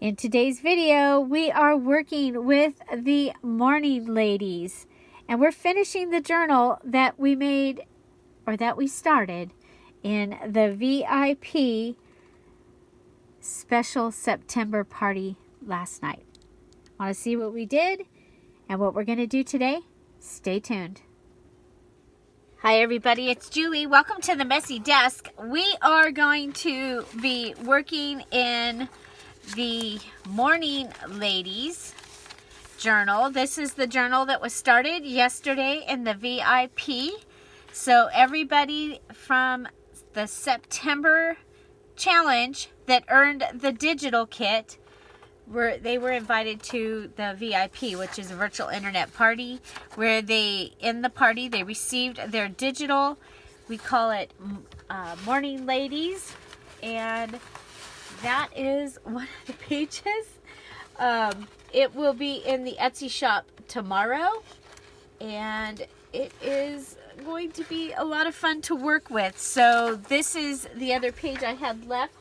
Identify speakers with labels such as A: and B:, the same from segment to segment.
A: In today's video, we are working with the Morning Ladies, and we're finishing the journal that we made, or that we started, in the VIP special September party last night. Want to see what we did and what we're going to do today? Stay tuned. Hi everybody, it's Julie. Welcome to the Messy Desk. We are going to be working in the Morning Ladies journal. This is the journal that was started yesterday in the VIP. So everybody from the September challenge that earned the digital kit, they were invited to the VIP, which is a virtual internet party, where in the party they received their digital, we call it Morning Ladies, and that is one of the pages. It will be in the Etsy shop tomorrow, and it is going to be a lot of fun to work with. So this is the other page I had left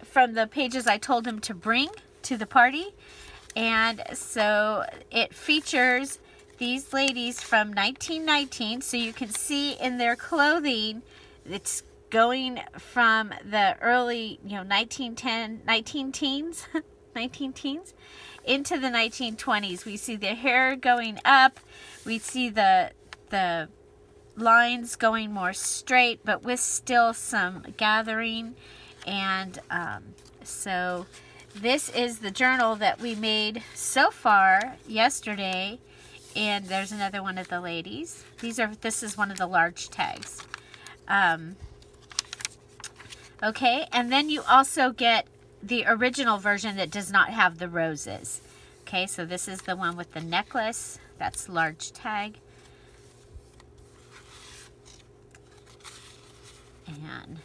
A: from the pages I told him to bring to the party. And so it features these ladies from 1919. So you can see in their clothing, it's going from the early, 19 teens into the 1920s. We see the hair going up. We see the lines going more straight, but with still some gathering. And so this is the journal that we made so far yesterday. And there's another one of the ladies. This is one of the large tags. Okay, and then you also get the original version that does not have the roses. Okay, so this is the one with the necklace. That's large tag. And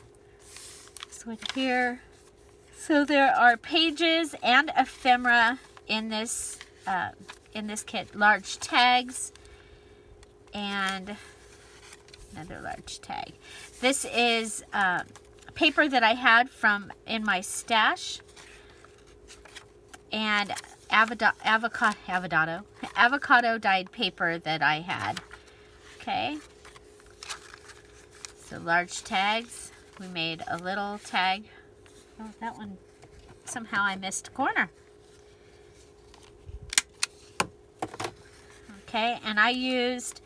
A: this one here. So there are pages and ephemera in this kit. Large tags and another large tag. This is paper that I had in my stash, and avocado dyed paper that I had. Okay, so large tags. We made a little tag. Oh, that one, somehow I missed a corner. Okay, and I used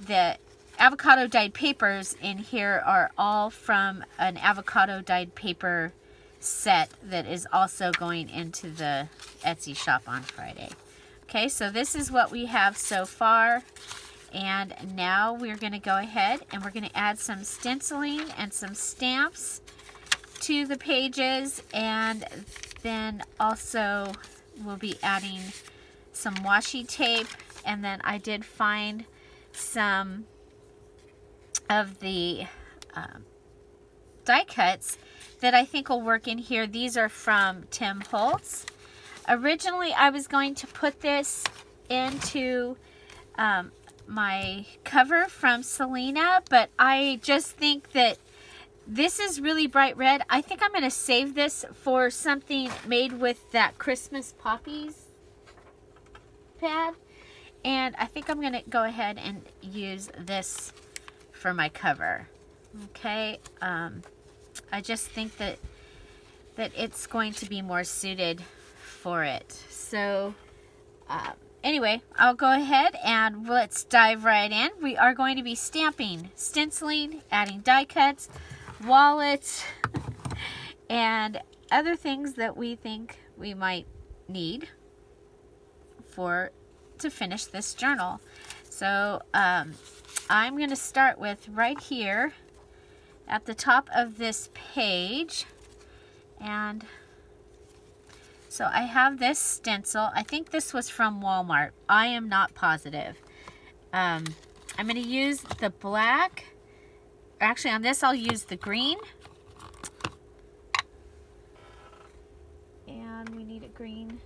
A: the avocado dyed papers in here are all from an avocado dyed paper set that is also going into the Etsy shop on Friday. Okay, so this is what we have so far. And now we're going to go ahead and we're going to add some stenciling and some stamps to the pages. And then also we'll be adding some washi tape. And then I did find some of the die cuts that I think will work in here. These are from Tim Holtz. Originally, I was going to put this into my cover from Selena, but I just think that this is really bright red. I think I'm going to save this for something made with that Christmas Poppies pad. And I think I'm going to go ahead and use this for my cover. Okay, I just think that it's going to be more suited for it. So anyway, I'll go ahead and let's dive right in. We are going to be stamping, stenciling, adding die cuts, wallets, and other things that we think we might need to finish this journal. So I'm going to start with right here at the top of this page. And so I have this stencil. I think this was from Walmart. I am not positive. I'm going to use the black. Actually, on this I'll use the green. And we need a green.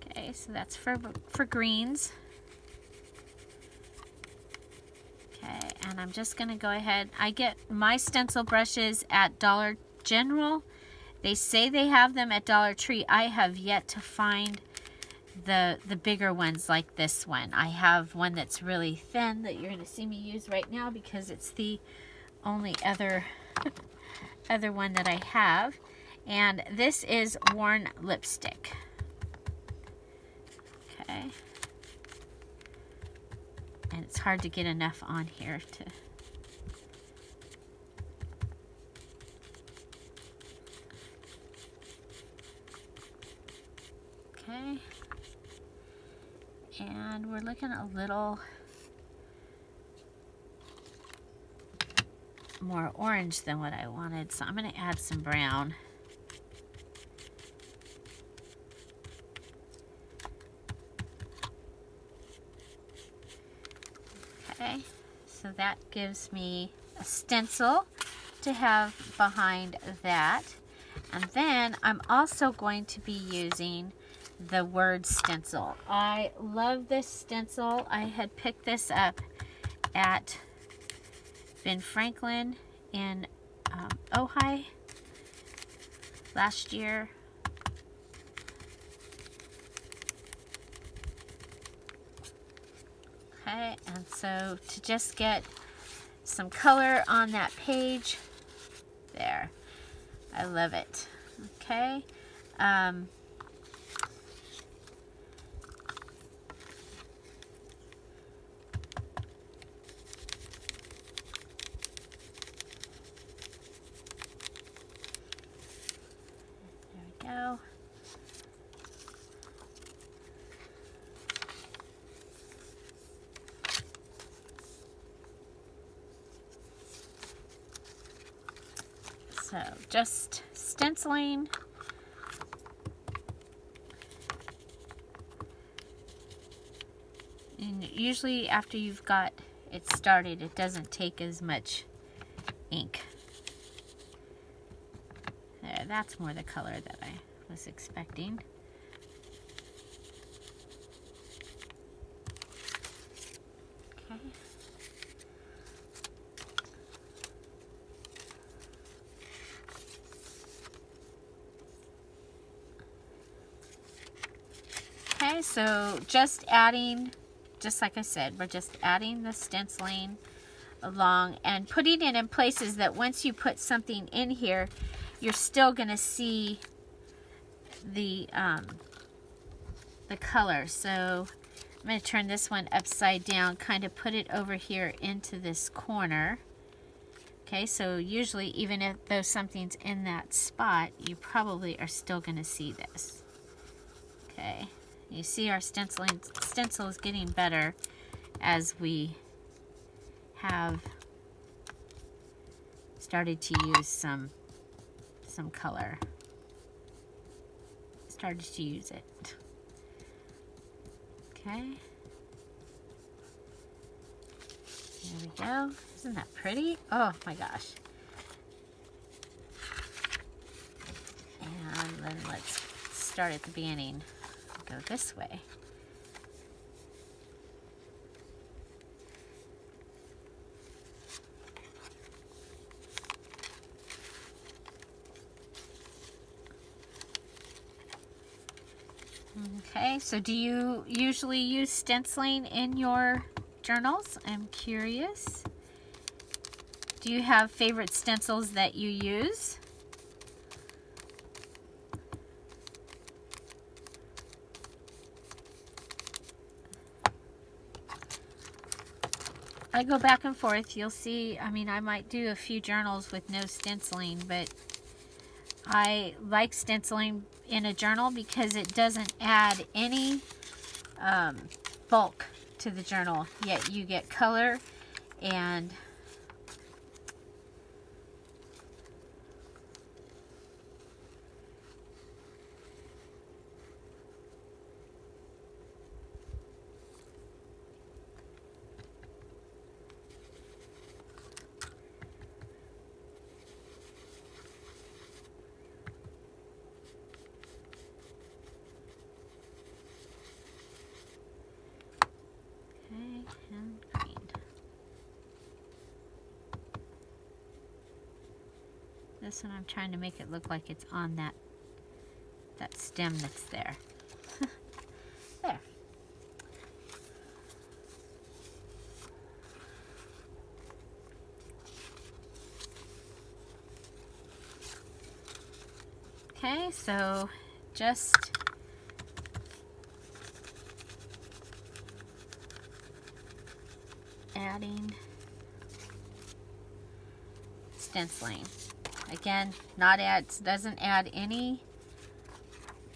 A: Okay, so that's for greens. Okay, and I'm just going to go ahead. I get my stencil brushes at Dollar General. They say they have them at Dollar Tree. I have yet to find the bigger ones like this one. I have one that's really thin that you're going to see me use right now because it's the only other one that I have. And this is Worn Lipstick. Okay. And it's hard to get enough on here to... Okay. And we're looking a little more orange than what I wanted, so I'm going to add some brown. Okay, so that gives me a stencil to have behind that. And then I'm also going to be using the word stencil. I love this stencil. I had picked this up at Ben Franklin in Ojai last year. Okay, and so to just get some color on that page, there. I love it. Okay. Go. So just stenciling. And usually after you've got it started, it doesn't take as much ink. There, that's more the color that I was expecting. Okay. Okay, so just adding, just like I said, we're just adding the stenciling along and putting it in places that once you put something in here, you're still going to see the color. So I'm going to turn this one upside down, kind of put it over here into this corner. Okay, so usually even if though something's in that spot, you probably are still going to see this. Okay, you see our stencil is getting better as we have started to use some color. Started to use it. Okay. There we go. Isn't that pretty? Oh my gosh. And then let's start at the beginning. Go this way. Okay, so do you usually use stenciling in your journals? I'm curious. Do you have favorite stencils that you use? I go back and forth. You'll see, I mean, I might do a few journals with no stenciling, but I like stenciling in a journal because it doesn't add any bulk to the journal, yet you get color and and green. This one I'm trying to make it look like it's on that stem that's there. There. Okay, so just adding stenciling. Again, doesn't add any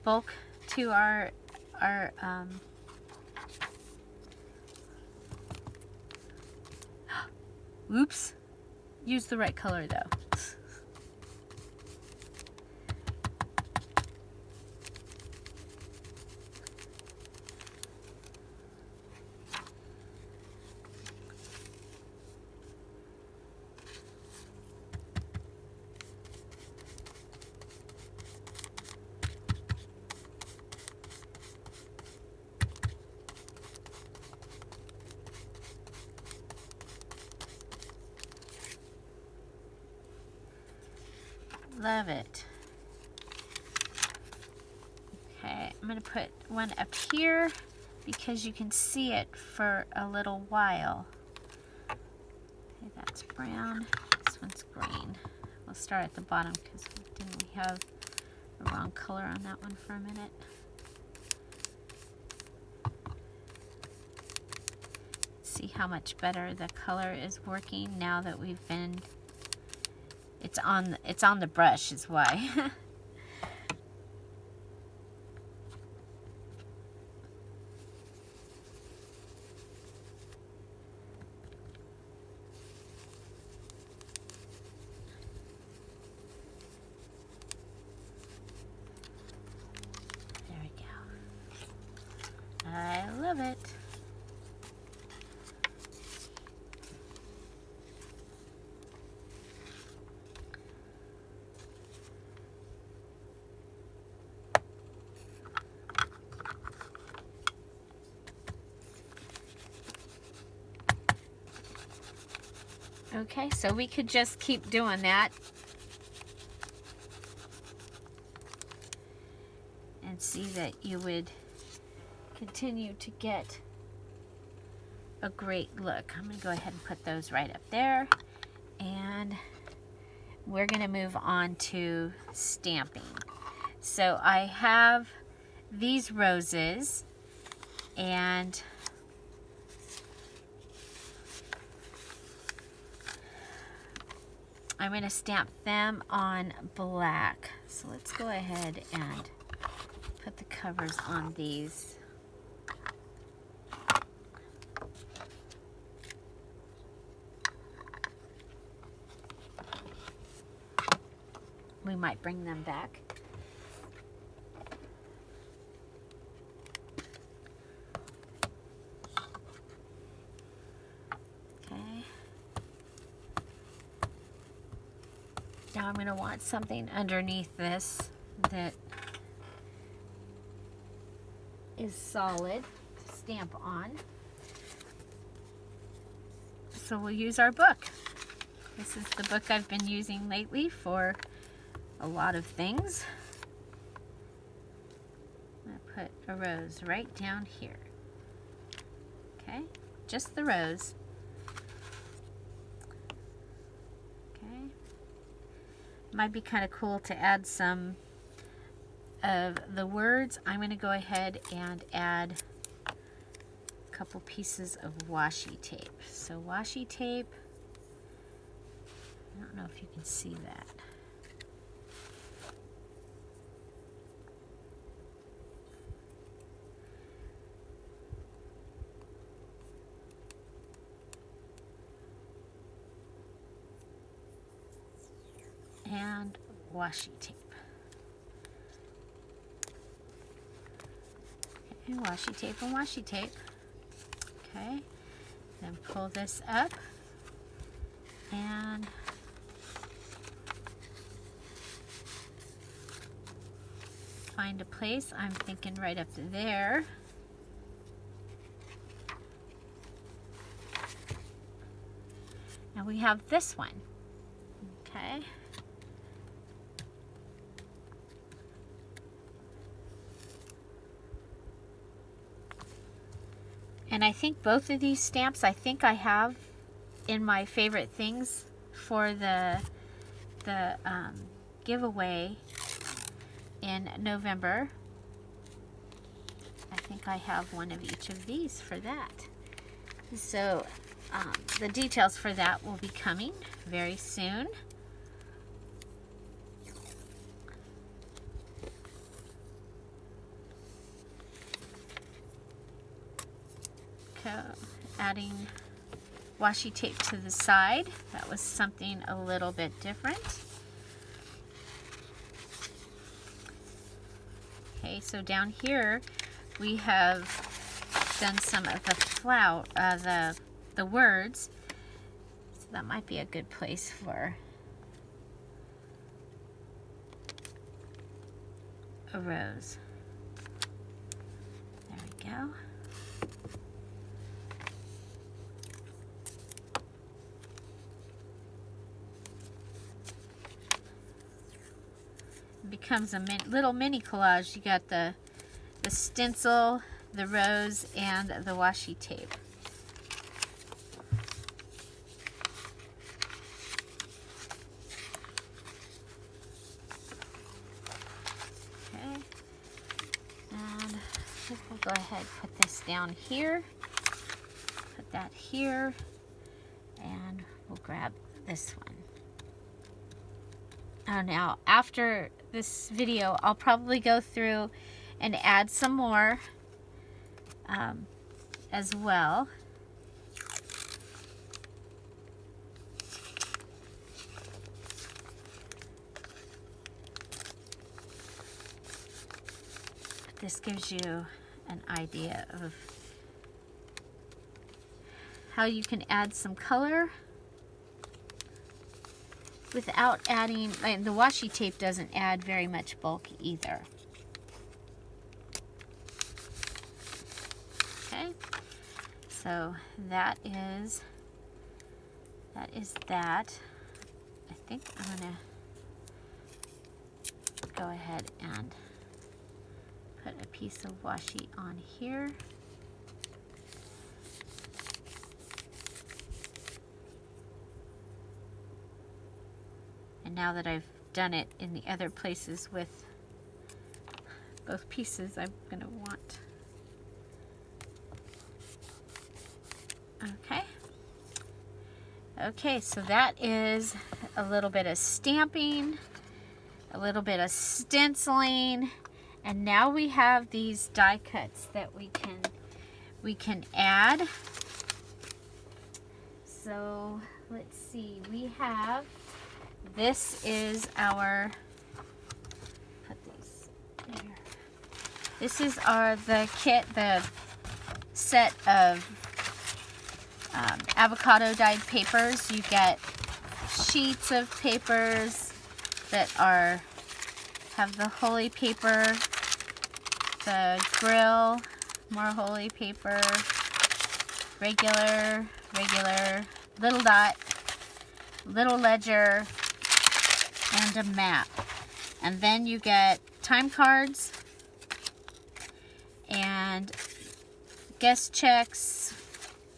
A: bulk to our oops, use the right color though. Love it. Okay, I'm going to put one up here because you can see it for a little while. Okay, that's brown. This one's green. We'll start at the bottom because didn't we have the wrong color on that one for a minute? See how much better the color is working now that we've been. It's on the brush is why. There we go. I love it. Okay, so we could just keep doing that and see that you would continue to get a great look. I'm going to go ahead and put those right up there, and we're going to move on to stamping. So I have these roses, and I'm going to stamp them on black. So let's go ahead and put the covers on these. We might bring them back. Now I'm going to want something underneath this that is solid to stamp on. So we'll use our book. This is the book I've been using lately for a lot of things. I'm going to put a rose right down here. Okay, just the rose. Might be kind of cool to add some of the words. I'm going to go ahead and add a couple pieces of washi tape. So washi tape, I don't know if you can see that. And washi tape. Okay, washi tape and washi tape. Okay, then pull this up and find a place. I'm thinking right up to there. Now we have this one. Okay. And I think both of these stamps, I think I have in my favorite things for the giveaway in November. I think I have one of each of these for that. So the details for that will be coming very soon. Adding washi tape to the side. That was something a little bit different. Okay, so down here we have done some of the flower, the words. So that might be a good place for a rose. There we go. Becomes a little mini collage. You got the stencil, the rose, and the washi tape. Okay, and we'll go ahead and put this down here. Put that here, and we'll grab this one. Oh, now after this video, I'll probably go through and add some more as well. This gives you an idea of how you can add some color without adding, like, the washi tape doesn't add very much bulk either. Okay, so that is that. I think I'm gonna go ahead and put a piece of washi on here. And now that I've done it in the other places with both pieces, I'm going to want. Okay. Okay, so that is a little bit of stamping, a little bit of stenciling, and now we have these die cuts that we can add. So let's see, we have. This is our, put these there. This is the kit, the set of avocado dyed papers. You get sheets of papers that have the holy paper, the grill, more holy paper, regular, little dot, little ledger, and a map. And then you get time cards and guest checks,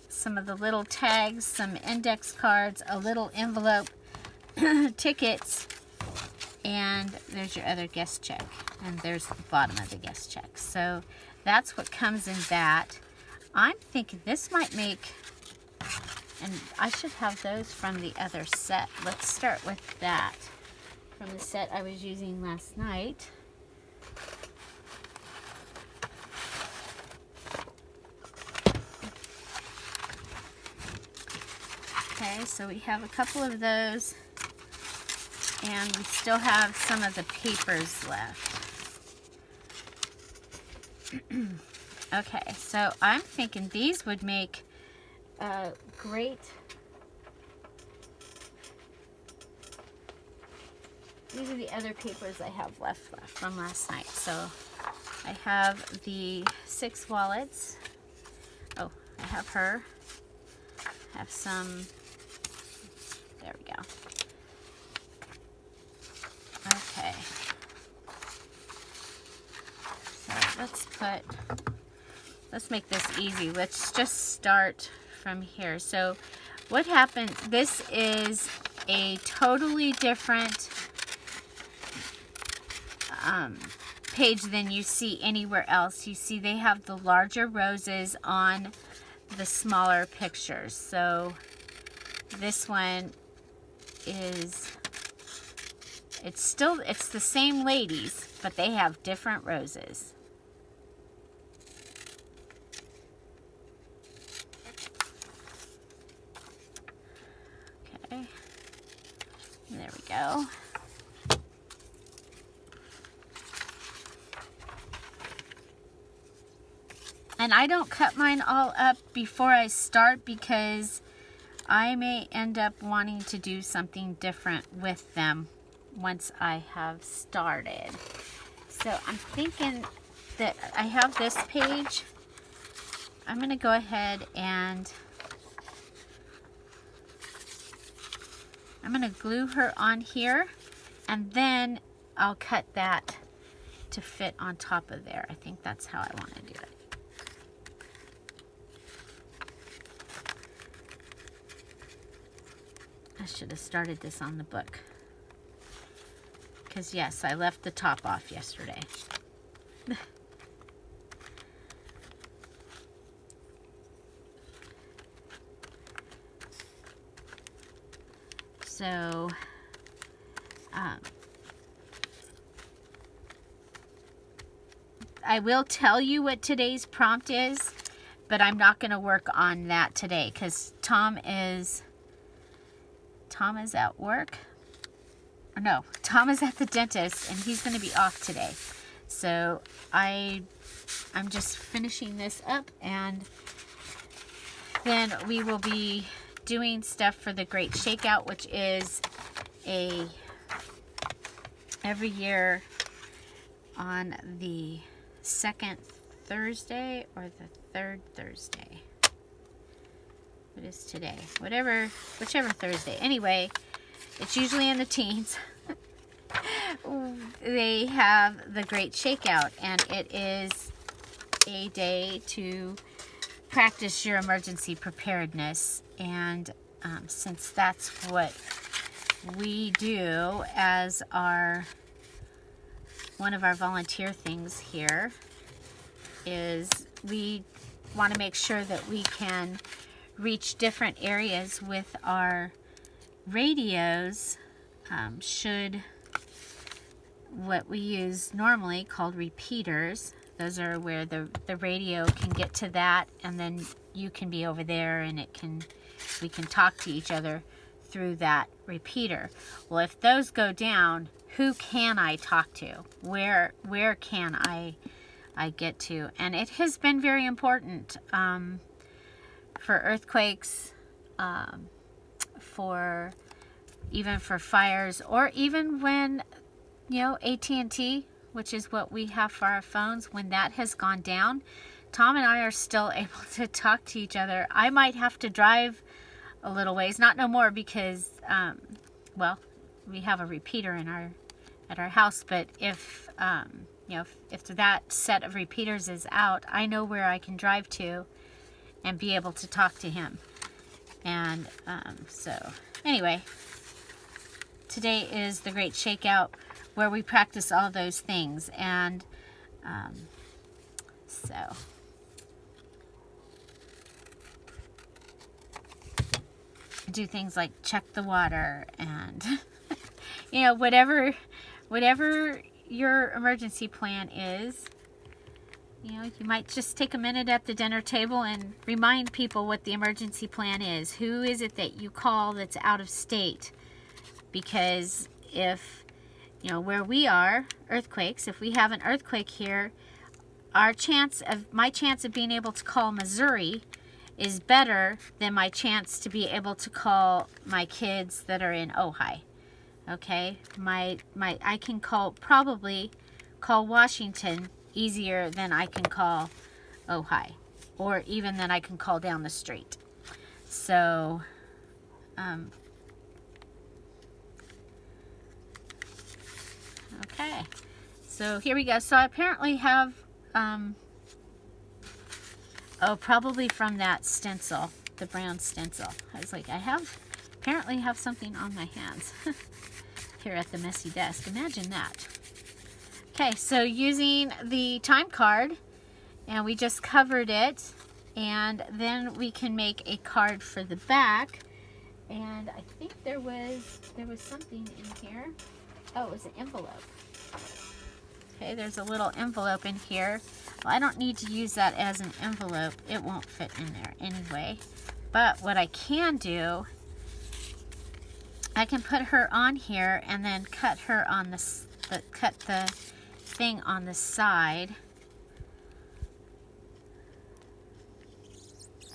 A: some of the little tags, some index cards, a little envelope, tickets, and there's your other guest check. And there's the bottom of the guest check. So that's what comes in that. I'm thinking this might make, and I should have those from the other set. Let's start with that. From the set I was using last night. Okay, so we have a couple of those, and we still have some of the papers left. Okay, so I'm thinking these would make great. These are the other papers I have left from last night. So I have the 6 wallets. Oh, I have her. I have some. There we go. Okay. So let's put let's make this easy. Let's just start from here. So what happened, this is a totally different page than you see anywhere else. You see they have the larger roses on the smaller pictures. So this one is, it's the same ladies, but they have different roses. Okay, there we go. And I don't cut mine all up before I start because I may end up wanting to do something different with them once I have started. So I'm thinking that I have this page. I'm going to go ahead and I'm going to glue her on here, and then I'll cut that to fit on top of there. I think that's how I want to do it. I should have started this on the book. Because yes, I left the top off yesterday. So, I will tell you what today's prompt is, but I'm not going to work on that today because Tom is at work. Or no, Tom is at the dentist and he's going to be off today. So I'm just finishing this up, and then we will be doing stuff for the Great Shakeout, which is every year on the second Thursday or the third Thursday. What is today? Whichever Thursday. Anyway, it's usually in the teens. They have the Great Shakeout, and it is a day to practice your emergency preparedness. And since that's what we do as one of our volunteer things here, is we want to make sure that we can reach different areas with our radios, should what we use normally called repeaters. Those are where the radio can get to that, and then you can be over there, and we can talk to each other through that repeater. Well, if those go down, who can I talk to? Where can I get to? And it has been very important for earthquakes, even for fires, or even when, AT&T, which is what we have for our phones, when that has gone down, Tom and I are still able to talk to each other. I might have to drive a little ways, not no more because, we have a repeater at our house, but if that set of repeaters is out, I know where I can drive to and be able to talk to him. And so anyway, today is the Great Shakeout, where we practice all those things. And so do things like check the water and whatever your emergency plan is. You might just take a minute at the dinner table and remind people what the emergency plan is. Who is it that you call that's out of state? Because if, where we are, earthquakes, if we have an earthquake here, my chance of being able to call Missouri is better than my chance to be able to call my kids that are in Ojai. Okay? I can probably call Washington easier than I can call Ojai, or even than I can call down the street. So, okay. So here we go. So I apparently have Oh, probably from that stencil, the brown stencil. I was like, apparently have something on my hands here at the messy desk. Imagine that. Okay, so using the time card, and we just covered it, and then we can make a card for the back. And I think there was something in here. Oh, it was an envelope. Okay, there's a little envelope in here. Well, I don't need to use that as an envelope. It won't fit in there anyway. But what I can do, I can put her on here and then cut her on cut the thing on the side.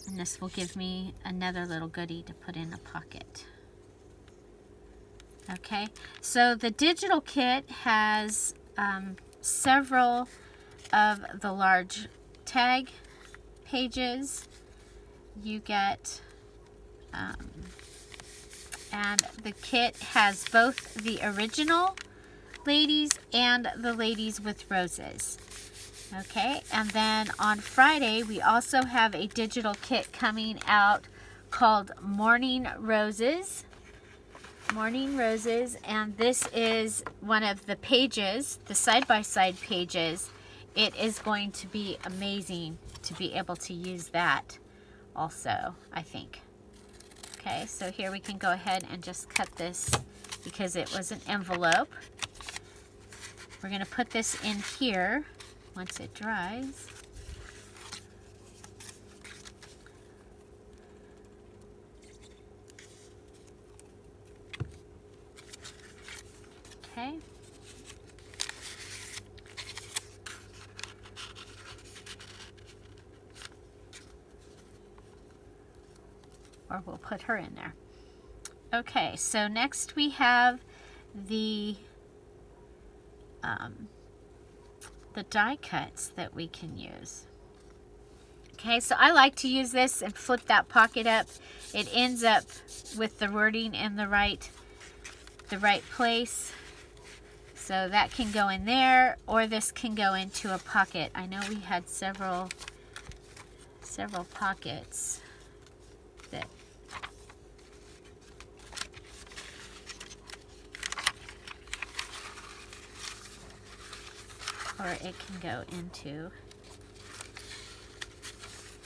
A: And this will give me another little goodie to put in a pocket. Okay, so the digital kit has several of the large tag pages. You get, and the kit has both the original ladies and the ladies with roses. Okay, and then on Friday we also have a digital kit coming out called Morning Roses. Morning Roses, and this is one of the pages, the side-by-side pages. It is going to be amazing to be able to use that also, I think. Okay, so here we can go ahead and just cut this because it was an envelope. We're going to put this in here once it dries. Okay. Or we'll put her in there. Okay, so next we have the die cuts that we can use. Okay, so I like to use this and flip that pocket up. It ends up with the wording in the right place. So that can go in there, or this can go into a pocket. I know we had several pockets that or it can go into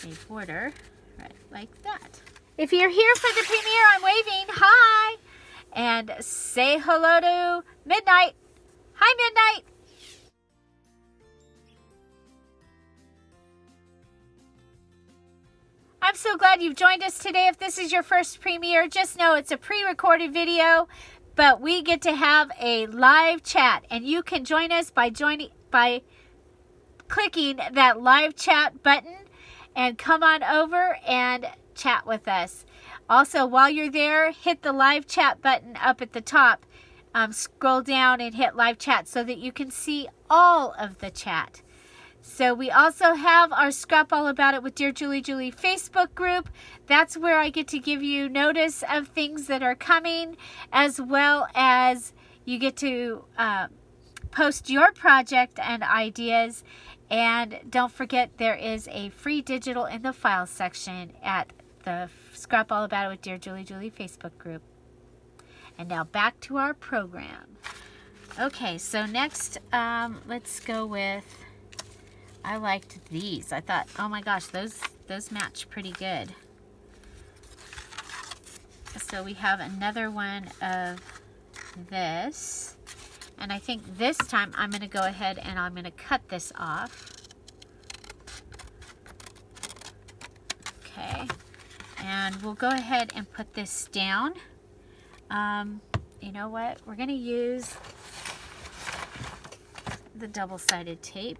A: a border right like that. If you're here for the premiere, I'm waving hi, and say hello to Midnight. Hi, Midnight. I'm so glad you've joined us today. If this is your first premiere, just know it's a pre-recorded video, but we get to have a live chat, and you can join us by clicking that live chat button and come on over and chat with us. Also, while you're there, hit the live chat button up at the top. Scroll down and hit live chat so that you can see all of the chat. So we also have our Scrap All About It with Dear Julie Julie Facebook group. That's where I get to give you notice of things that are coming, as well as you get to post your project and ideas. And don't forget, there is a free digital in the file section at the Scrap All About It with Dear Julie Julie Facebook group. And now back to our program. Okay, so next, let's go with, I liked these. I thought, oh my gosh, those match pretty good. So we have another one of this. And I think this time I'm going to go ahead and I'm going to cut this off. Okay. And we'll go ahead and put this down. You know what? We're going to use the double-sided tape.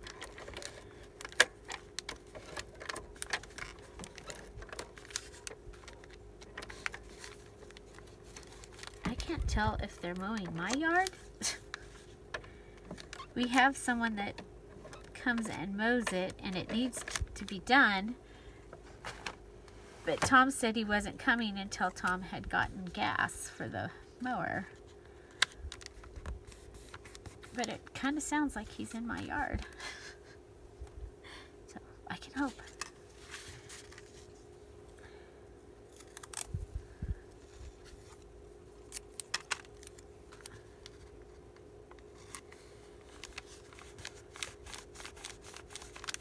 A: I can't tell if they're mowing my yard. We have someone that comes and mows it, and it needs to be done. But Tom said he wasn't coming until Tom had gotten gas for the mower. But it kind of sounds like he's in my yard. So I can hope.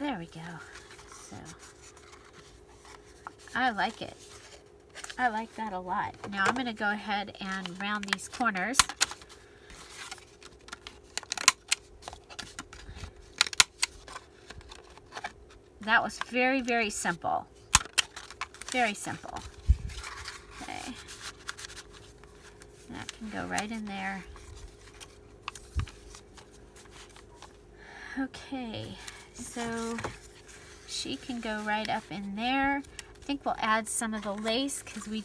A: There we go. So, I like it. I like that a lot. Now I'm going to go ahead and round these corners. That was very, very simple. Very simple. Okay. That can go right in there. Okay, so she can go right up in there. I think we'll add some of the lace because we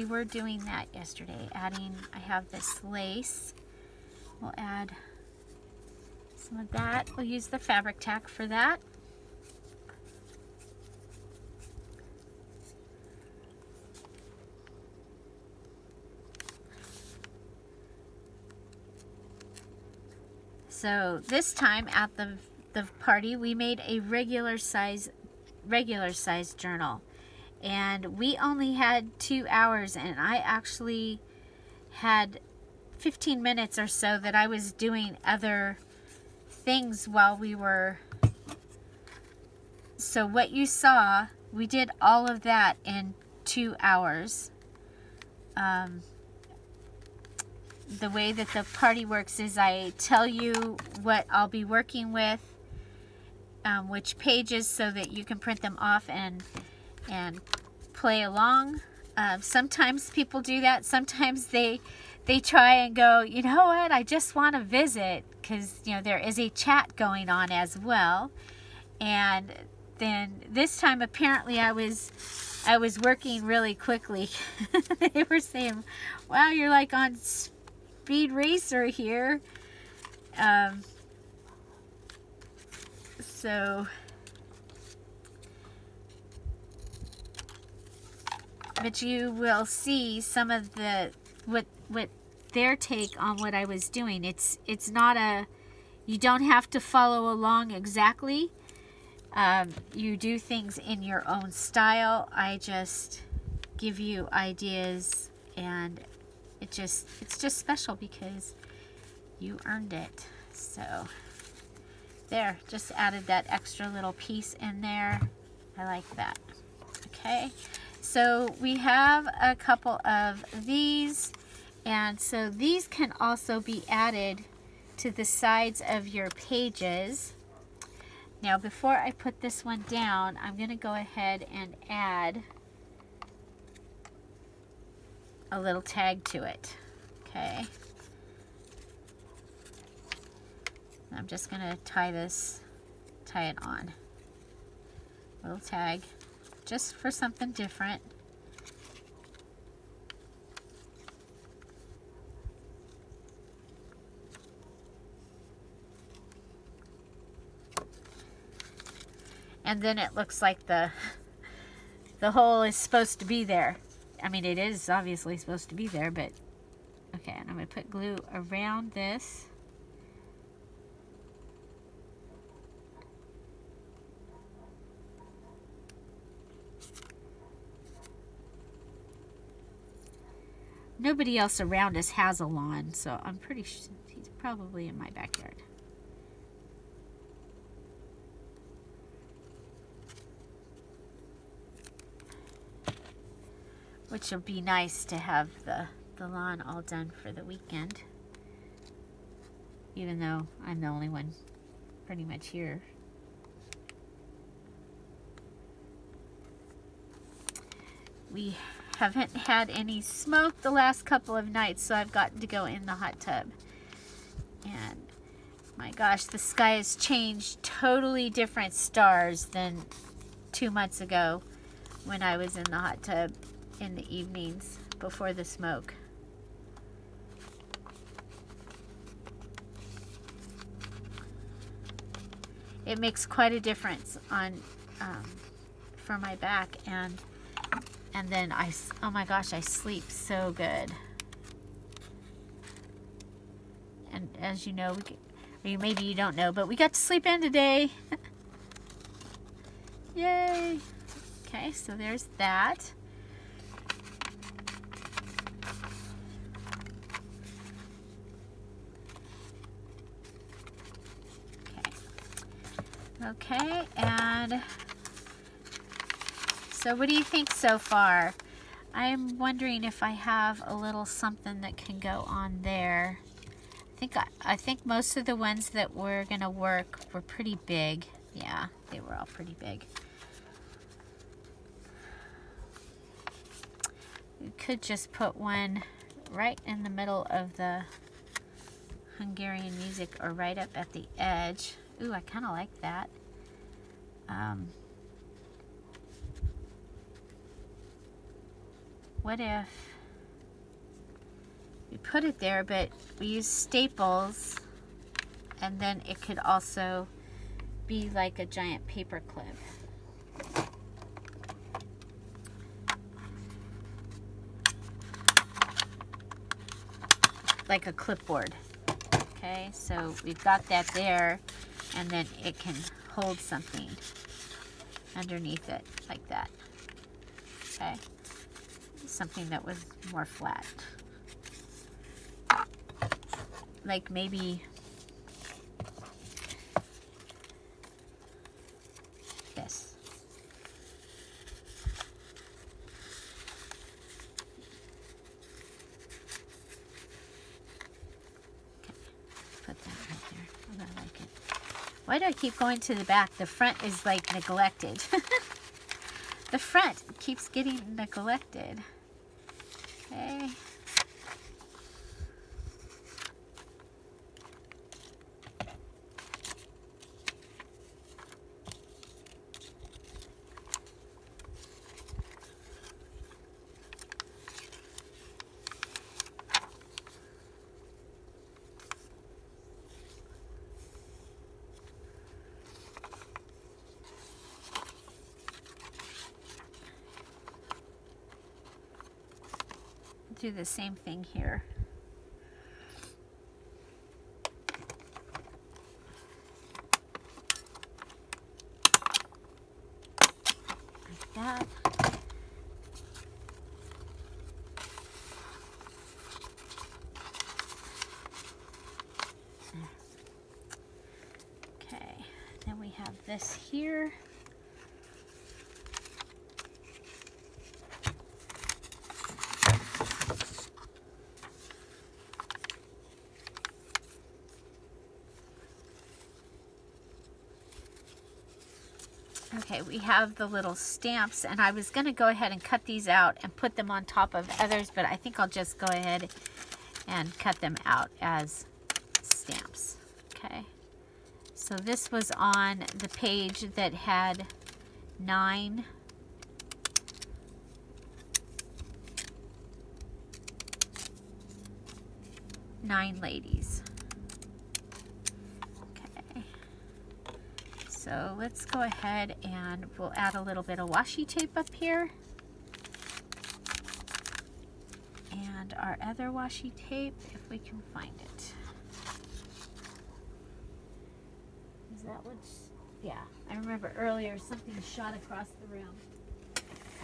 A: were doing that yesterday. I have this lace. We'll add some of that. We'll use the fabric tack for that. So this time at the party, we made a regular size journal, and we only had 2 hours, and I actually had 15 minutes or so that I was doing other things while we were. So what you saw, we did all of that in 2 hours. The way that the party works is I tell you what I'll be working with, which pages, so that you can print them off and play along. Sometimes people do that. Sometimes they try and go, you know what, I just want to visit, because there is a chat going on as well. And then this time apparently I was working really quickly. They were saying, wow, you're like on speed racer here. But you will see some of what their take on what I was doing. It's not you don't have to follow along exactly. You do things in your own style. I just give you ideas, and it's just special because you earned it. So there, just added that extra little piece in there. I like that. Okay, so we have a couple of these, and so these can also be added to the sides of your pages. Now before I put this one down, I'm going to go ahead and add a little tag to it. Okay. I'm just going to tie it on. Little tag, just for something different. And then it looks like the hole is supposed to be there. I mean, it is obviously supposed to be there, but okay, and I'm going to put glue around this. Nobody else around us has a lawn, so I'm pretty sure he's probably in my backyard. Which will be nice to have the lawn all done for the weekend. Even though I'm the only one pretty much here. We haven't had any smoke the last couple of nights, so I've gotten to go in the hot tub. And my gosh, the sky has changed. Totally different stars than 2 months ago when I was in the hot tub in the evenings before the smoke. It makes quite a difference on for my back, and then oh my gosh, I sleep so good. And as you know, maybe you don't know, but we got to sleep in today. Yay! Okay, so there's that. Okay, and so what do you think so far? I'm wondering if I have a little something that can go on there. I think most of the ones that were gonna work were pretty big. Yeah, they were all pretty big. You could just put one right in the middle of the Hungarian music or right up at the edge. Ooh, I kind of like that. What if we put it there, but we use staples, and then it could also be like a giant paper clip. Like a clipboard. Okay, so we've got that there, and then it can hold something underneath it like that. Okay, something that was more flat. Like maybe this. Okay, put that right there. Oh, I like it. Why do I keep going to the back? The front is like neglected. The front keeps getting neglected. Okay. Do the same thing here. Like that. Okay, then we have this here. Okay, we have the little stamps, and I was going to go ahead and cut these out and put them on top of others, but I think I'll just go ahead and cut them out as stamps. Okay, so this was on the page that had 9 ladies. So let's go ahead and we'll add a little bit of washi tape up here. And our other washi tape, if we can find it. Is that what's, yeah, I remember earlier something shot across the room.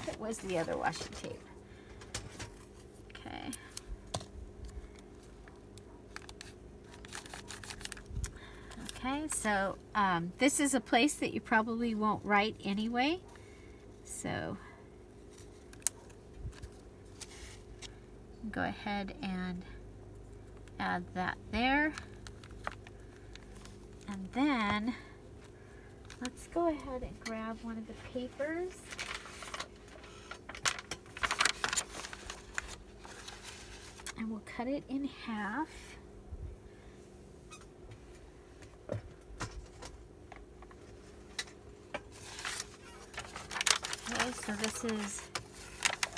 A: It was the other washi tape. Okay. Okay, so this is a place that you probably won't write anyway. So go ahead and add that there. And then let's go ahead and grab one of the papers. And we'll cut it in half. So this is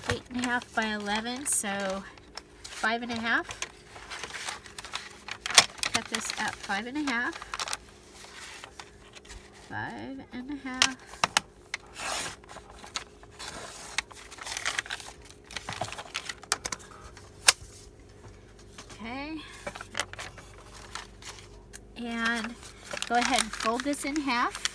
A: 8.5 by 11, so 5.5. Cut this at 5.5. 5.5. Okay. And go ahead and fold this in half.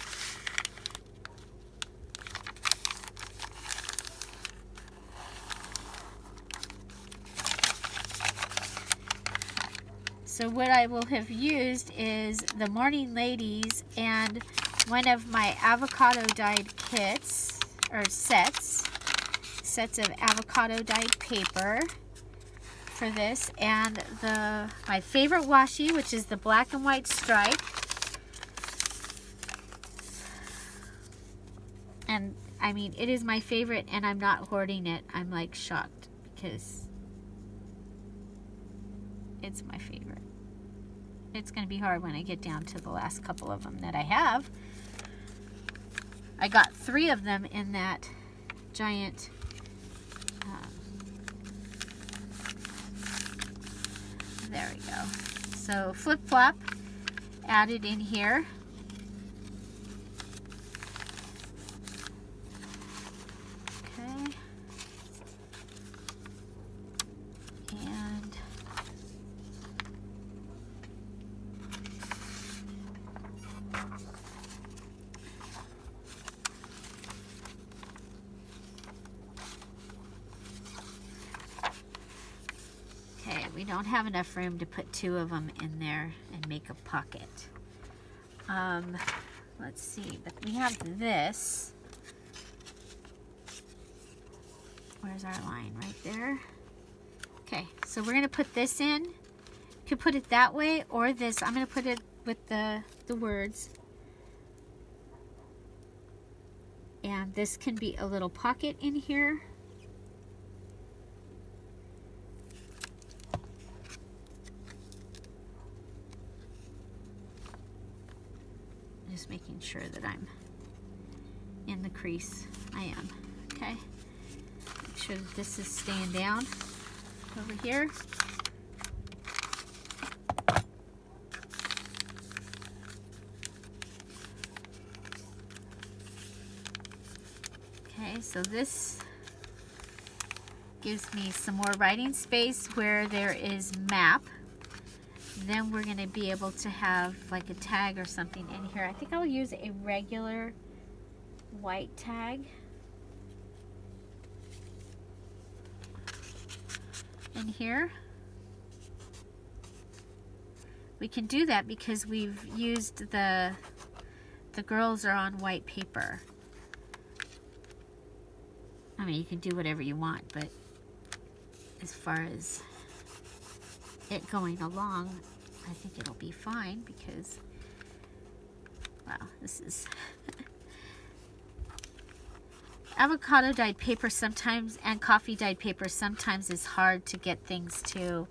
A: So what I will have used is the morning ladies and one of my avocado dyed kits, or sets of avocado dyed paper for this, and my favorite washi, which is the black and white stripe. And I mean, it is my favorite, and I'm not hoarding it. I'm like shocked because it's my favorite. It's going to be hard when I get down to the last couple of them that I have. I got 3 of them in that giant there we go. So flip-flop added in here. Okay. And we don't have enough room to put 2 of them in there and make a pocket. Let's see, but we have this. Where's our line? Right there. Okay, so we're gonna put this in. You could put it that way or this. I'm gonna put it with the words. And this can be a little pocket in here. Just making sure that I'm in the crease. I am. Okay. Make sure that this is staying down over here. Okay, so this gives me some more writing space where there is map. Then we're going to be able to have like a tag or something in here. I think I'll use a regular white tag in here. We can do that because we've used the girls are on white paper. I mean, you can do whatever you want, but as far as it going along, I think it'll be fine because, wow, this is avocado dyed paper sometimes, and coffee dyed paper sometimes is hard to get things to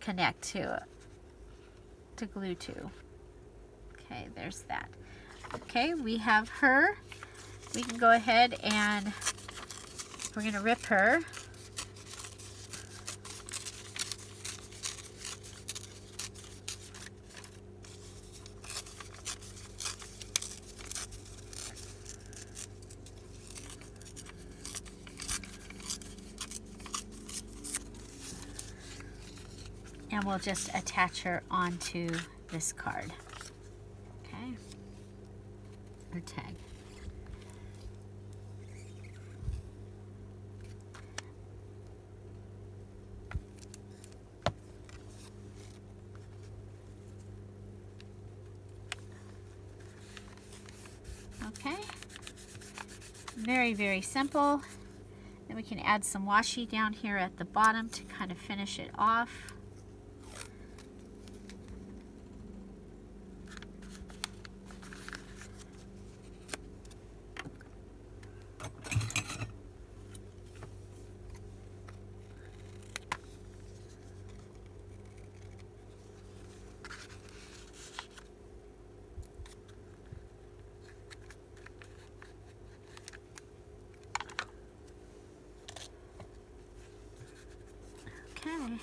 A: connect to glue to. Okay, there's that. Okay, we have her. We can go ahead and we're going to rip her. And we'll just attach her onto this card. Okay. Or tag. Okay. Very, very simple. Then we can add some washi down here at the bottom to kind of finish it off. Okay.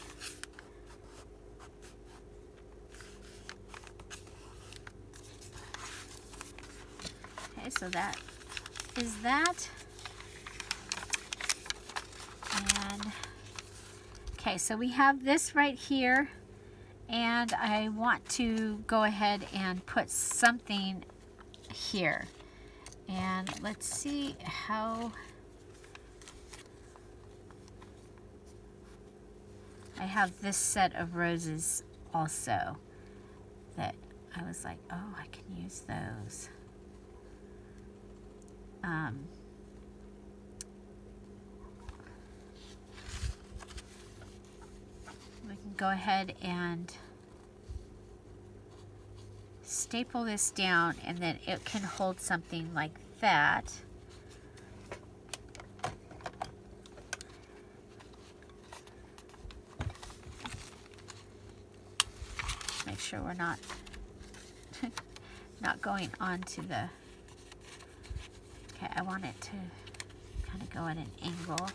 A: Okay, so that is that. And okay, so we have this right here, and I want to go ahead and put something here. And let's see how I have this set of roses also that I was like, oh, I can use those. We can go ahead and staple this down, and then it can hold something like that. Make sure we're not not going onto the, okay, I want it to kind of go at an angle.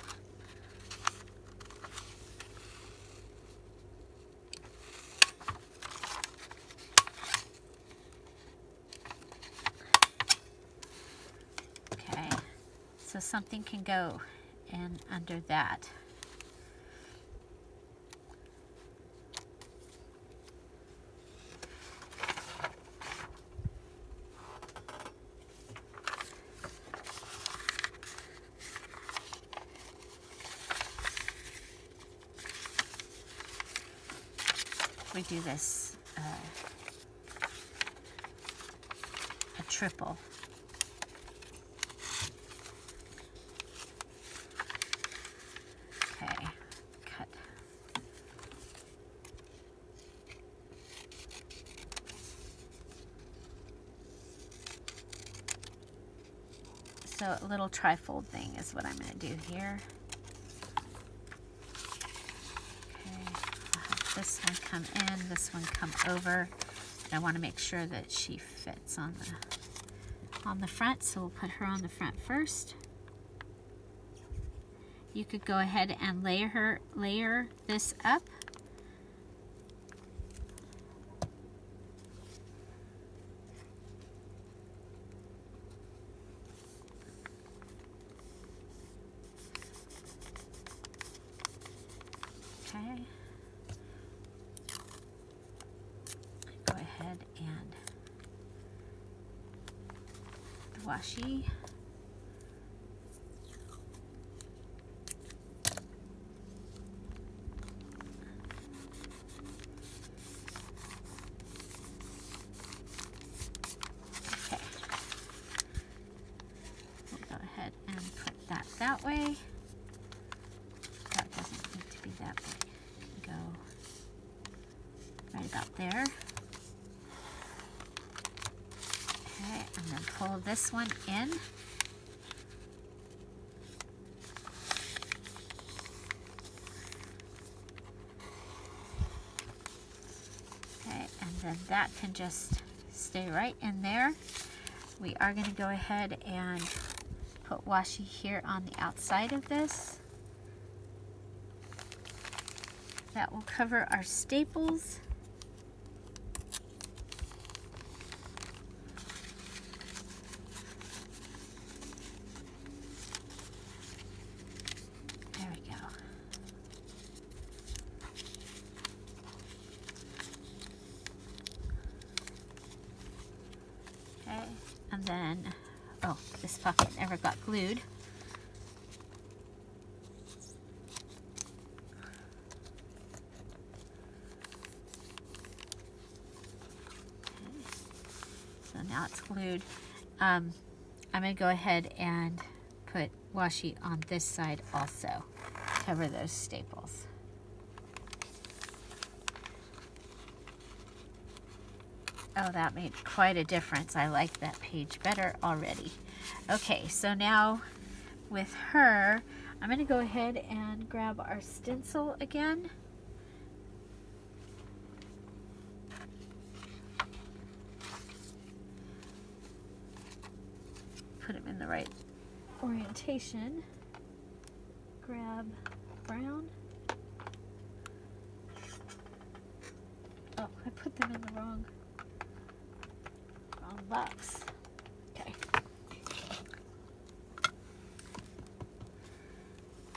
A: Okay, so something can go in under that. We do this a triple. Okay, cut. So a little trifold thing is what I'm going to do here. This one come in, this one come over. And I want to make sure that she fits on the front, so we'll put her on the front first. You could go ahead and layer this up. Okay. And the washi. Okay. We'll go ahead and put that way. That doesn't need to be that big. It can go right about there. And then pull this one in. Okay, and then that can just stay right in there. We are going to go ahead and put washi here on the outside of this. That will cover our staples. And then, oh, this pocket never got glued. Okay. So now it's glued. I'm going to go ahead and put washi on this side also. Cover those staples. Oh, that made quite a difference. I like that page better already. Okay, so now with her, I'm going to go ahead and grab our stencil again. Put them in the right orientation. Grab brown. Oh, I put them in the wrong box. Okay.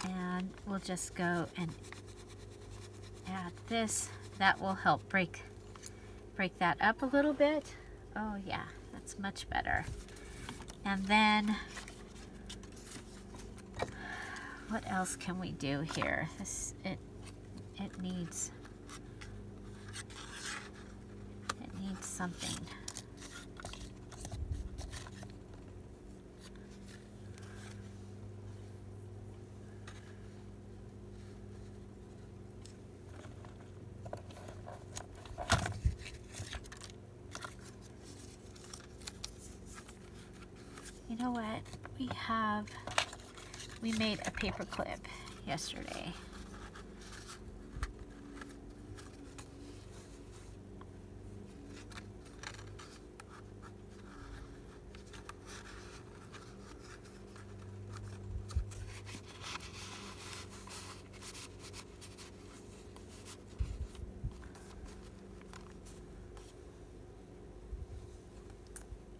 A: And we'll just go and add this. That will help break that up a little bit. Oh yeah, that's much better. And then what else can we do here? It needs something. You know what? We made a paper clip yesterday.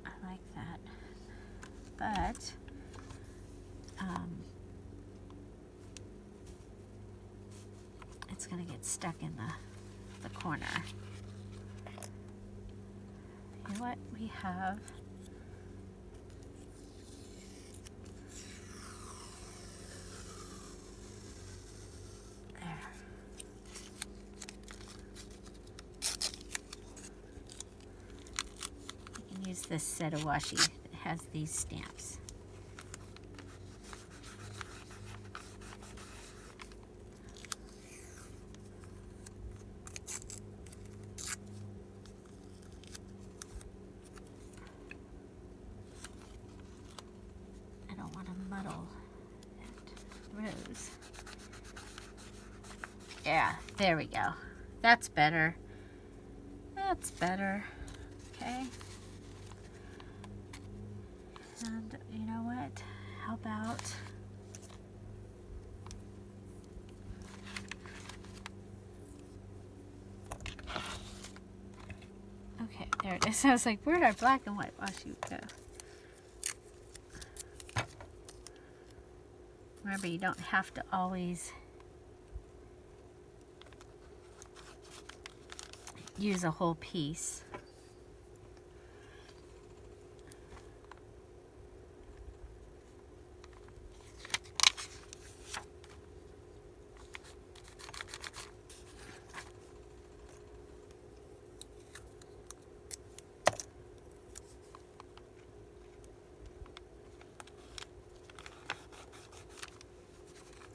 A: I like that. But it's going to get stuck in the corner. You know what? We have there. You can use this set of washi that has these stamps. Muddle that rose. Yeah, there we go. That's better. That's better. Okay. And you know what? How about okay, there it is. I was like, where'd our black and white washi go? Remember, you don't have to always use a whole piece.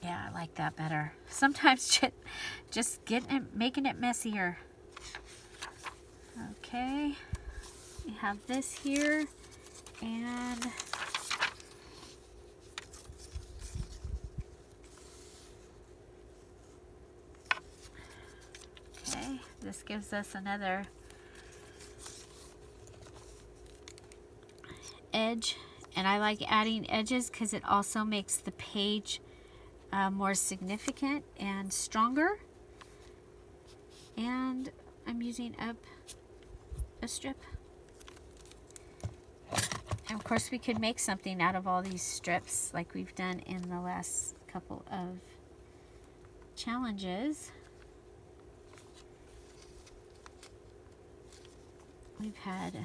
A: Yeah, I like that better. Sometimes just making it messier. Okay, we have this here, and okay, this gives us another edge, and I like adding edges because it also makes the page more significant and stronger. And I'm using up a strip. And of course we could make something out of all these strips like we've done in the last couple of challenges. We've had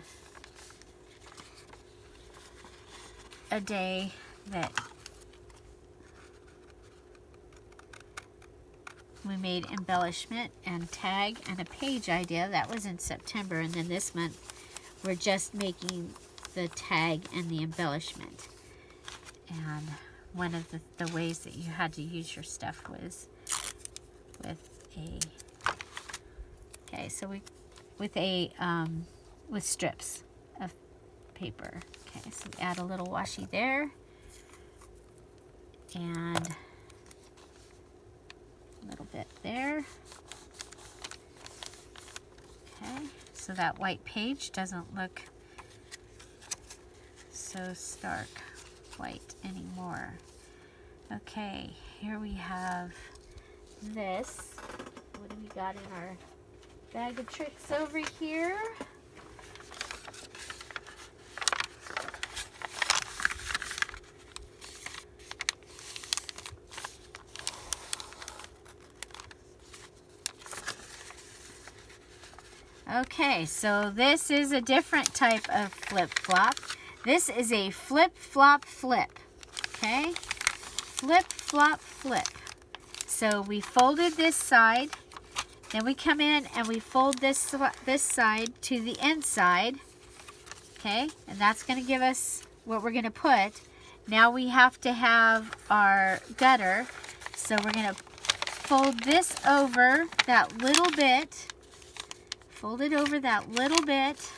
A: a day that we made embellishment and tag and a page idea. That was in September, and then this month we're just making the tag and the embellishment. And one of the ways that you had to use your stuff was with strips of paper. Okay, so we add a little washi there, and a little bit there. Okay, so that white page doesn't look so stark white anymore. Okay, here we have this. What do we got in our bag of tricks over here? Okay, so this is a different type of flip-flop. This is a flip-flop-flip, okay? Flip-flop-flip. So we folded this side, Then we come in and we fold this side to the inside. Okay, and that's going to give us what we're going to put. Now we have to have our gutter. So we're going to fold this over that little bit. Fold it over that little bit.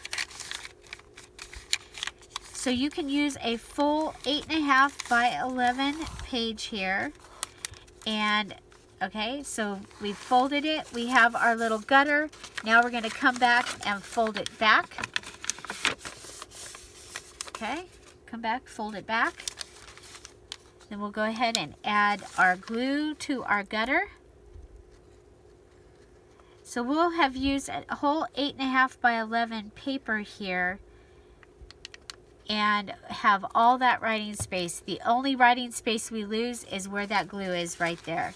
A: So you can use a full 8.5 by 11 page here. And okay, so we folded it. We have our little gutter. Now we're going to come back and fold it back. Okay, come back, fold it back. Then we'll go ahead and add our glue to our gutter. So we'll have used a whole 8.5 by 11 paper here and have all that writing space. The only writing space we lose is where that glue is right there.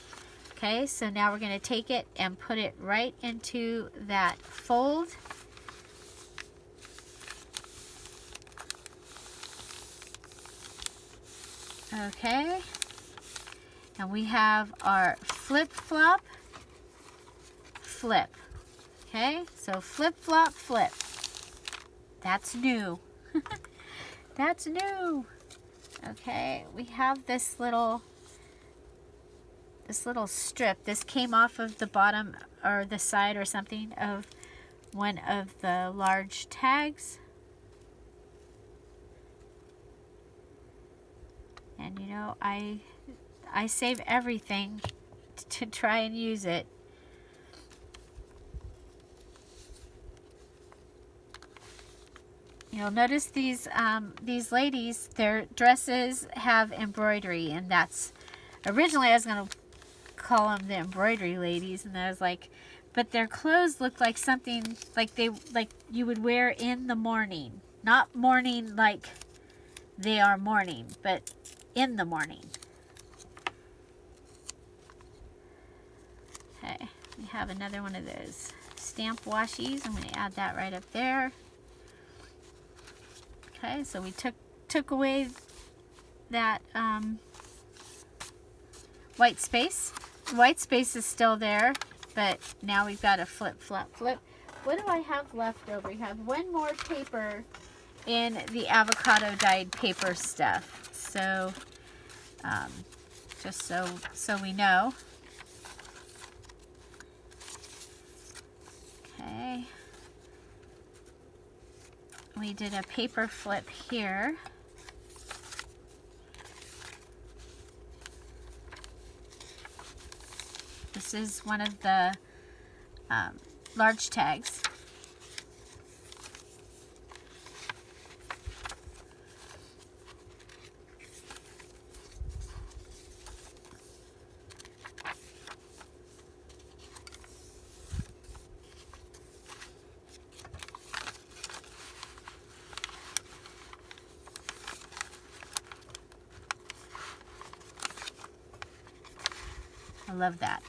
A: Okay, so now we're going to take it and put it right into that fold. Okay, and we have our flip-flop, flip. Okay, so flip-flop, flip. That's new. That's new. Okay, we have this little strip. This came off of the bottom or the side or something of one of the large tags. And you know, I save everything to try and use it. You'll notice these ladies, their dresses have embroidery, and that's originally I was going to call them the embroidery ladies, and I was like, but their clothes look like something like you would wear in the morning, not morning like they are mourning, but in the morning. Okay, we have another one of those stamp washies. I'm going to add that right up there. Okay, so we took away that white space. White space is still there, but now we've got a flip, flop, flip. What do I have left over? We have one more paper in the avocado dyed paper stuff. So, just so we know. Okay. We did a paper flip here. This is one of the large tags. I love that.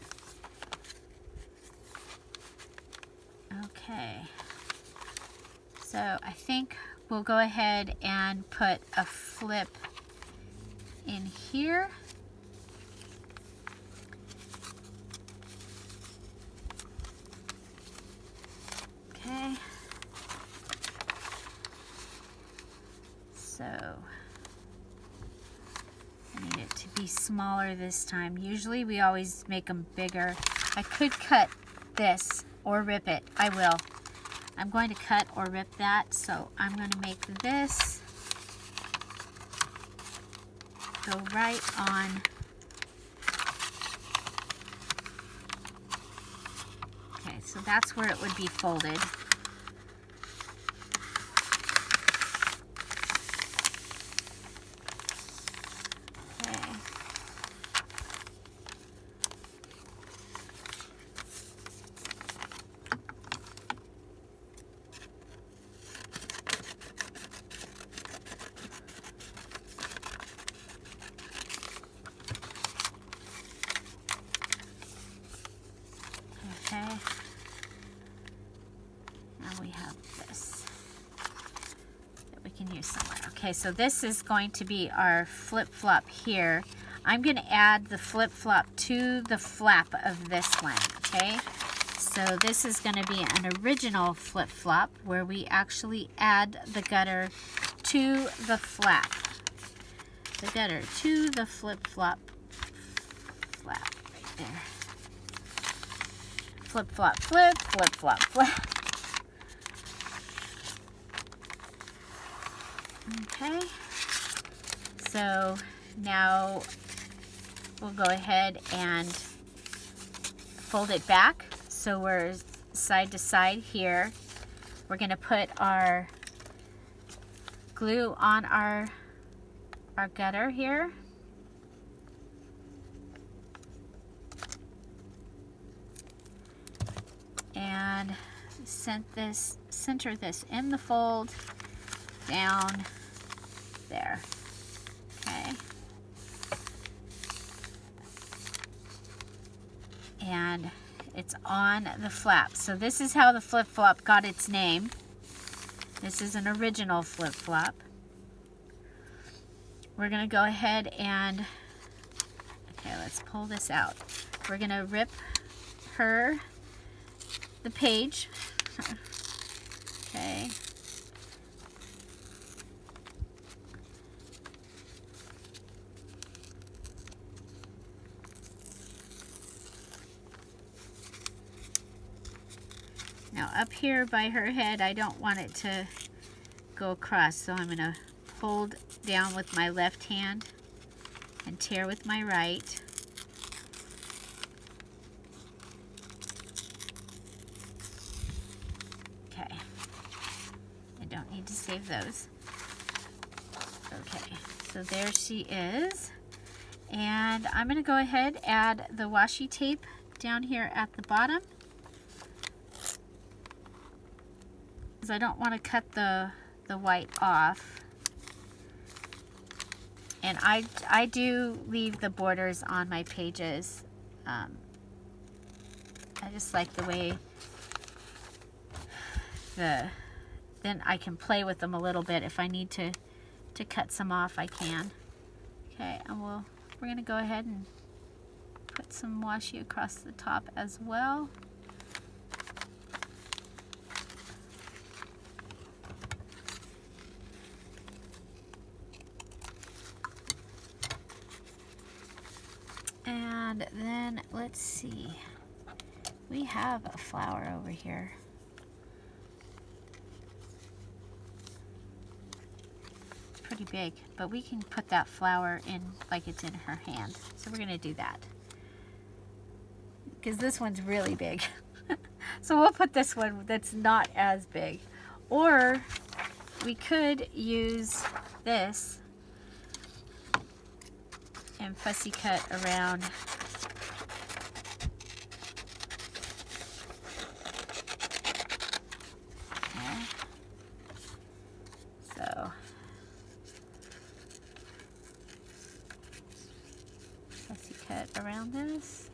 A: Okay, so I think we'll go ahead and put a flip in here. Okay, so I need it to be smaller this time. Usually we always make them bigger. I could cut this or rip it. I will. I'm going to cut or rip that, so I'm going to make this go right on. Okay, so that's where it would be folded. Okay, now we have this that we can use somewhere. Okay, so this is going to be our flip-flop here. I'm going to add the flip-flop to the flap of this one, okay? So this is going to be an original flip-flop where we actually add the gutter to the flap. The gutter to the flip-flop flap right there. Flip-flop flip, flip-flop flip. Okay. So now we'll go ahead and fold it back so we're side to side here. We're going to put our glue on our gutter here. And center this in the fold down there. Okay. And it's on the flap. So this is how the flip-flop got its name. This is an original flip-flop. We're going to go ahead and, okay, let's pull this out. We're going to rip the page. Okay. Now up here by her head, I don't want it to go across, so I'm going to hold down with my left hand and tear with my right. Okay. I don't need to save those. Okay, so there she is. And I'm going to go ahead and add the washi tape down here at the bottom, because I don't want to cut the white off. And I do leave the borders on my pages. I just like the way then I can play with them a little bit. If I need to cut some off, I can. Okay, and we're going to go ahead and put some washi across the top as well. And then let's see, we have a flower over here. It's pretty big, but we can put that flower in like it's in her hand. So we're gonna do that, because this one's really big. So we'll put this one that's not as big. Or we could use this and fussy cut around. Okay. So fussy cut around this.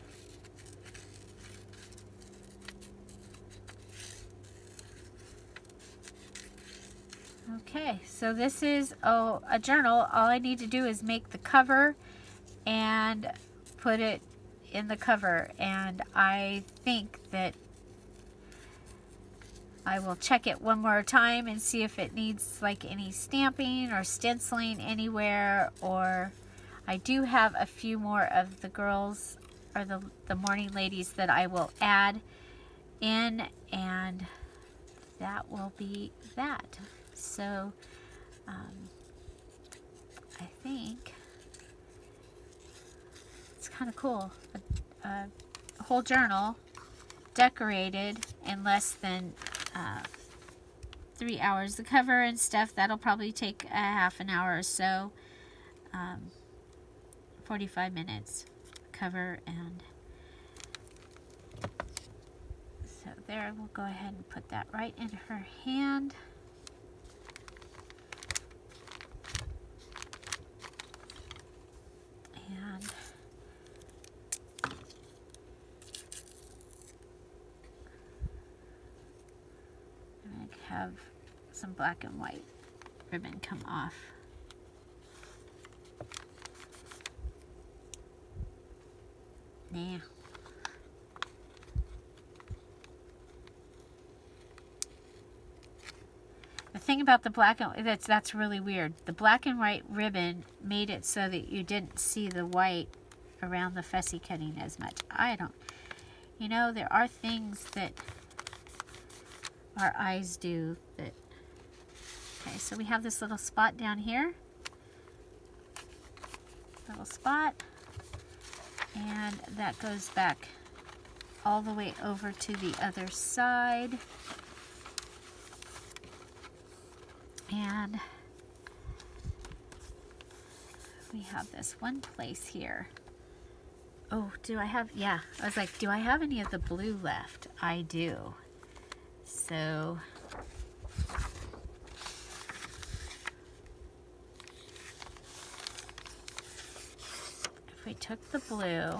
A: Okay, so this is a journal. All I need to do is make the cover and put it in the cover, and I think that I will check it one more time and see if it needs like any stamping or stenciling anywhere. Or I do have a few more of the girls or the morning ladies that I will add in, and that will be that. So I think it's kind of cool. A whole journal decorated in less than 3 hours. The cover and stuff, that'll probably take a half an hour or so. 45 minutes cover, and so there, we'll go ahead and put that right in her hand. And I'm going to have some black and white ribbon come off. Nah. The thing about the black and that's really weird. The black and white ribbon made it so that you didn't see the white around the fussy cutting as much. I don't, you know, there are things that our eyes do that. Okay, so we have this little spot down here. Little spot. And that goes back all the way over to the other side. And we have this one place here. Oh, do I have, yeah, I was like, do I have any of the blue left? I do. So, if we took the blue,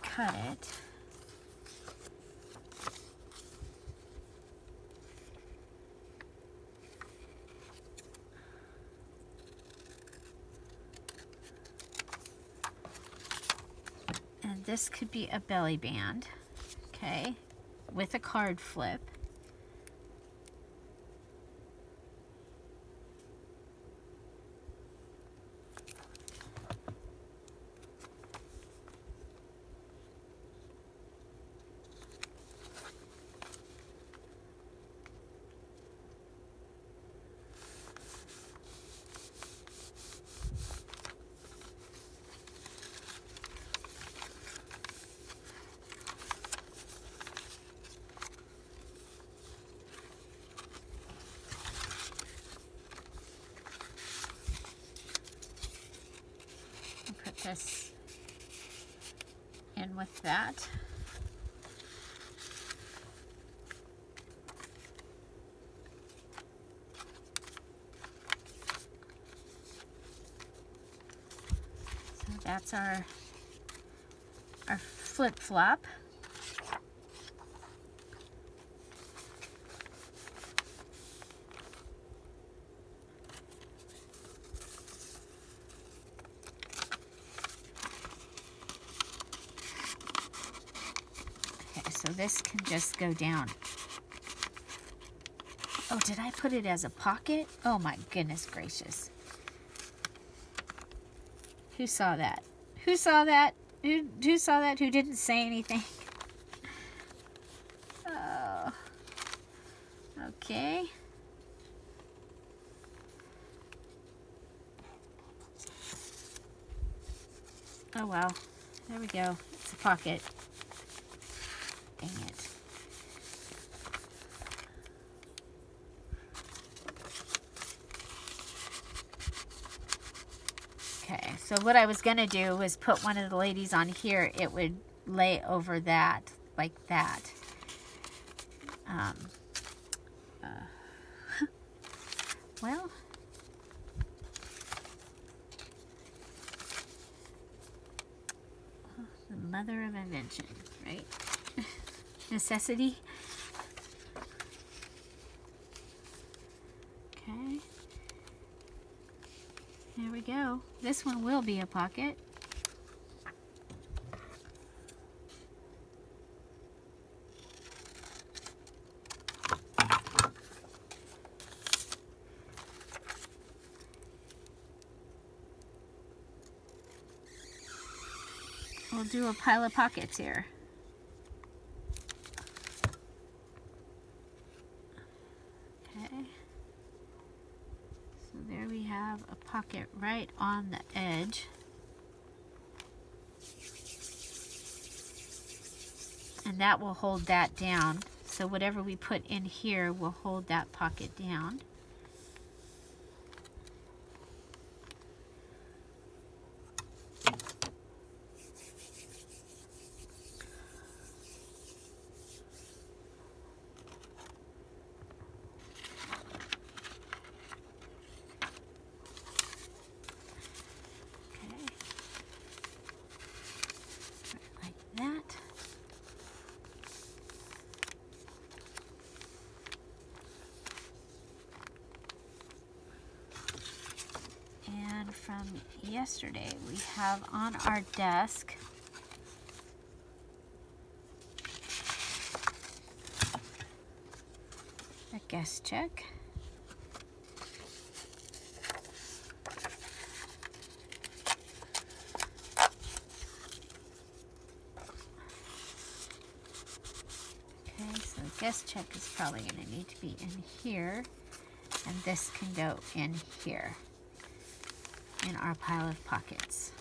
A: cut it, and this could be a belly band, okay, with a card flip. This in with that. So that's our flip-flop. So this can just go down. Oh, did I put it as a pocket? Oh my goodness gracious. Who saw that? Who saw that? Who saw that? Who didn't say anything? Oh. Okay. Oh wow. There we go. It's a pocket. Dang it. Okay, so what I was going to do was put one of the ladies on here. It would lay over that, like that. Well, the mother of invention, right? Necessity. Okay. There we go. This one will be a pocket. We'll do a pile of pockets here. There we have a pocket right on the edge. And that will hold that down. So whatever we put in here will hold that pocket down. From yesterday, we have on our desk a guest check. Okay, so the guest check is probably going to need to be in here, and this can go in here, in our pile of pockets.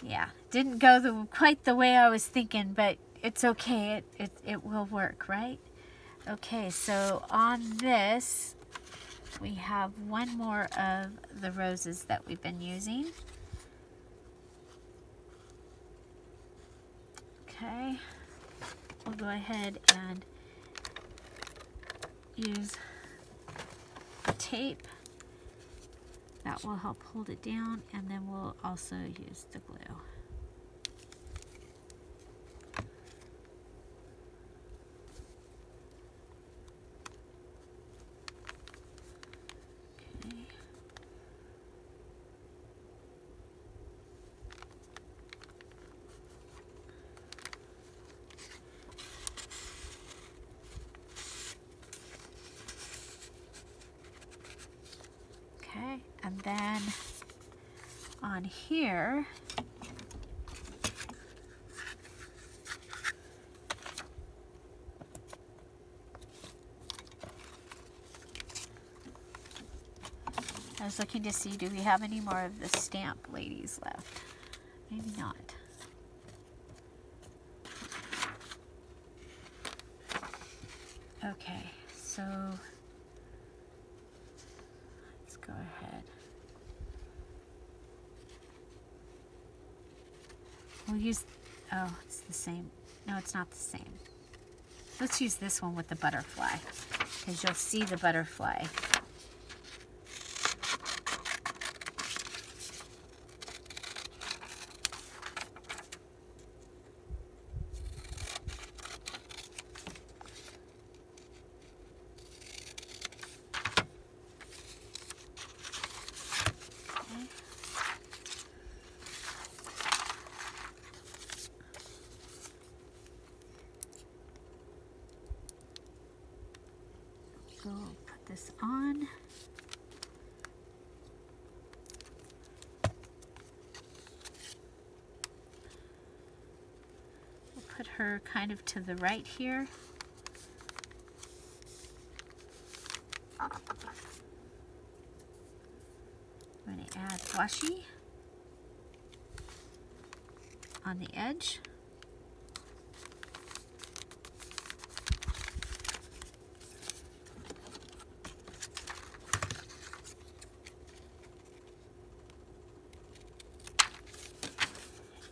A: Yeah, didn't go quite the way I was thinking, but it's okay. It will work, right? Okay, so on this, we have one more of the roses that we've been using. Okay, we'll go ahead and use the tape. That will help hold it down, and then we'll also use the glue. Okay, and then on here, I was looking to see, do we have any more of the stamp ladies left? Maybe not. Okay, so let's go ahead. We'll use, oh, it's the same. No, it's not the same. Let's use this one with the butterfly, because you'll see the butterfly. We'll put this on. We'll put her kind of to the right here. I'm going to add washi on the edge.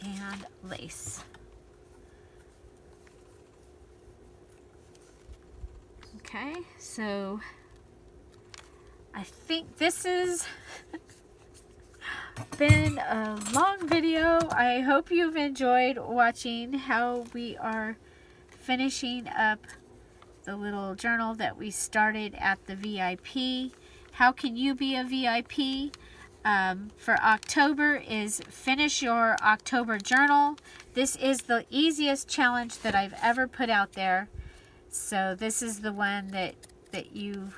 A: And lace. Okay, so I think this has been a long video. I hope you've enjoyed watching how we are finishing up the little journal that we started at the VIP. How can you be a VIP? For October is finish your October journal. This is the easiest challenge that I've ever put out there. So this is the one that you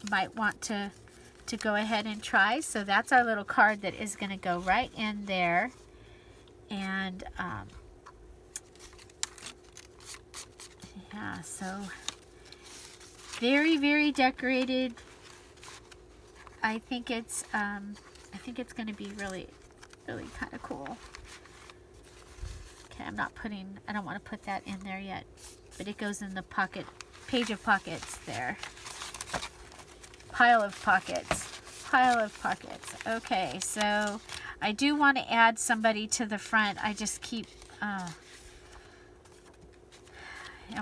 A: might want to go ahead and try. So that's our little card that is going to go right in there. And yeah, so very, very decorated. I think it's going to be really, really kind of cool. Okay, I don't want to put that in there yet, but it goes in the pocket, page of pockets there. Pile of pockets. Okay, so I do want to add somebody to the front. I just keep, and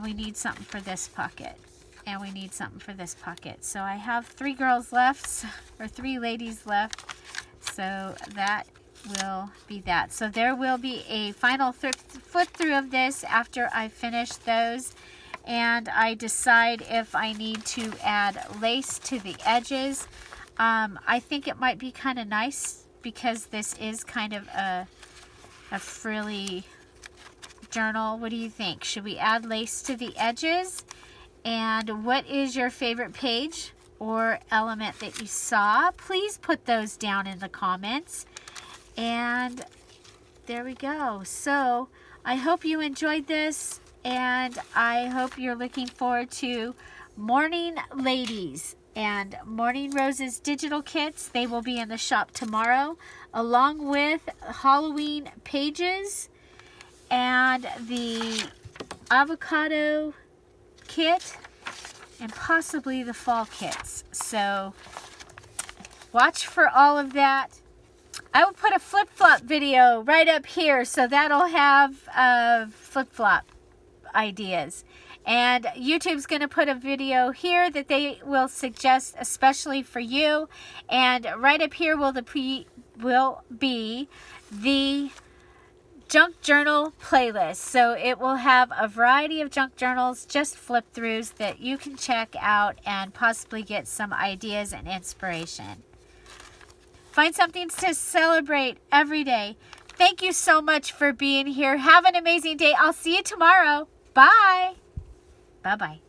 A: we need something for this pocket. And we need something for this pocket. So I have 3 girls left, or 3 ladies left. So that will be that. So there will be a final flip through of this after I finish those. And I decide if I need to add lace to the edges. I think it might be kind of nice because this is kind of a frilly junk journal. What do you think? Should we add lace to the edges? And what is your favorite page or element that you saw? Please put those down in the comments. And there we go. So I hope you enjoyed this, and I hope you're looking forward to Morning Ladies and Morning Roses digital kits. They will be in the shop tomorrow, along with Halloween pages and the avocado kit and possibly the fall kits. So watch for all of that. I will put a flip-flop video right up here, so that'll have flip-flop ideas. And YouTube's going to put a video here that they will suggest especially for you. And right up here will be the junk journal playlist. So it will have a variety of junk journals, just flip-throughs that you can check out and possibly get some ideas and inspiration. Find something to celebrate every day. Thank you so much for being here. Have an amazing day. I'll see you tomorrow. Bye. Bye-bye.